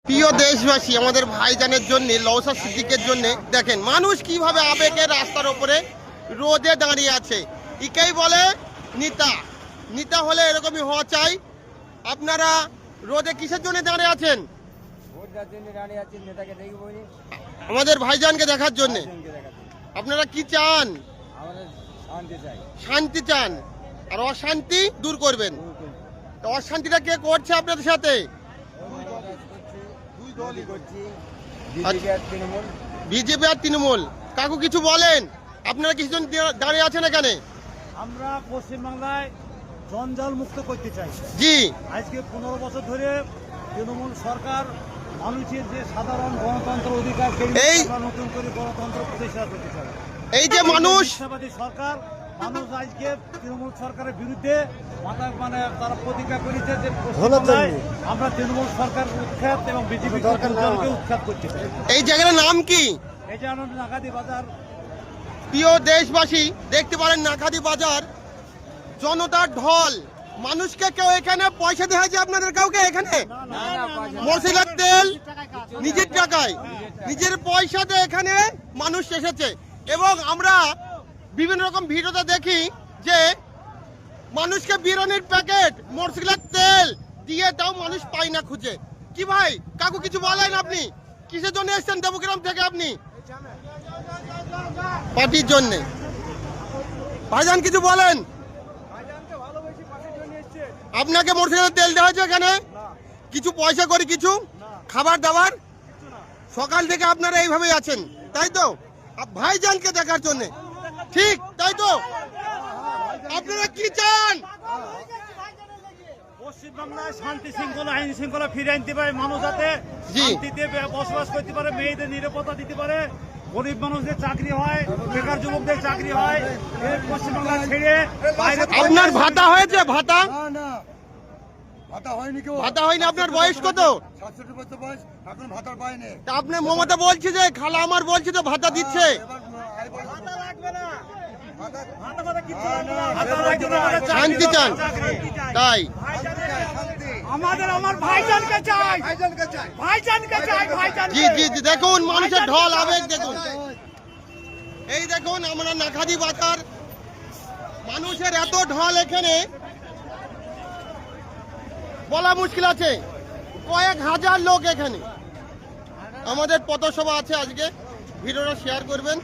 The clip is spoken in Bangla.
প্রিয় দেশবাসী, আমাদের ভাইজানের জন্য লৌসা সিদ্দিকের জন্য দেখেন মানুষ কিভাবে আবেগে রাস্তার উপরে রোদে দাঁড়িয়ে আছে। একেই বলে নেতা। নেতা হলে এরকমই হওয়া চাই। আপনারা রোদে কিসের জন্য দাঁড়িয়ে আছেন? আমাদের ভাইজানকে দেখার জন্য। আপনারা কি চান? শান্তি চান, আর অশান্তি দূর করবেন। অশান্তিটা কে করছে আপনাদের সাথে? বিজেপি আর তৃণমূল। কাকু কিছু বলেন, আপনারা কিছু দাঁড়িয়ে আছেন এখানে? আমরা পশ্চিমবাংলায় জঞ্জাল মুক্ত করতে চাই। জি, আজকে 15 বছর ধরে তৃণমূল সরকার মানুষের যে সাধারণ গণতন্ত্র অধিকার নতুন করে গণতন্ত্র প্রতিষ্ঠা করতে চাই। এই যে মানুষ সরকার মানুষ আজকে তৃণমূল সরকারের বিরুদ্ধে তারা প্রতিজ্ঞা করেছে যে আমরা তৃণমূল সরকার উৎখাত এবং বিজেপি দলকে উৎখাত করতে চাই। এই জায়গার নাম কি? এই যে নাকাদি বাজার। প্রিয় দেশবাসী, দেখতে পারেন নাকাদি বাজার, জনতার ঢল। মানুষকে কেউ এখানে পয়সা দেওয়া যায় আপনাদের কাউকে? এখানে মশলার তেল নিজের টাকায় নিজের পয়সাতে এখানে মানুষ এসেছে। এবং আমরা বিভিন্ন রকম ভিডিওতে দেখি যে মানুষকে বিরিয়ানির প্যাকেট মশলার তেল দিয়ে তাও মানুষ পায় না খুঁজে। কি ভাই কাকু কিছু বলেন, আপনি কিসের জন্য এসেছেন দেবগ্রাম থেকে? আপনি পার্টির জন্য। ভাইজান কিছু বলেন। আপনাকে মোটরসাইকেলের তেল দেওয়া হয়েছে এখানে? কিছু পয়সা করে কিছু খাবার দাবার? সকাল থেকে আপনারা এইভাবেই আছেন, তাই তো? ভাইজানকে দেখার জন্য, ঠিক তাই তো? আপনারা কি চান? পশ্চিমবাংলায় শান্তি শৃঙ্খলা, আইন শৃঙ্খলা ফিরে আনতে পারে, মানুষ যাতে শান্তিতে বসবাস করতে পারে, মেয়েদের নিরাপত্তা দিতে পারে, গরিব মানুষদের চাকরি হয়, বেকার যুবকদের চাকরি হয়। পশ্চিমবাংলা ছেড়ে বাইরে। আপনার ভাতা হয়েছে? ভাতা ভাতা হয়নি। ভাতা হয়নি। আপনার বয়স কত? 67 বছর বয়স, এখন ভাতা পাইনি। আপনি মমতা বলছে যে খালা আমার বলছে তো ভাতা দিচ্ছে। শান্তি চান, তাই আমার ভাইজানকে চাই, ভাইজানকে চাই, ভাইজানকে। জি জি জি, দেখুন মানুষের ঢল, আবেগ দেখুন। এই দেখুন আমরা নাকাদি বাজার, মানুষের এত ঢল এখানে বলা মুশকিল আছে। কয়েক হাজার লোক এখানে। আমাদের পথসভা আছে আজকে, ভিডিওটা শেয়ার করবেন।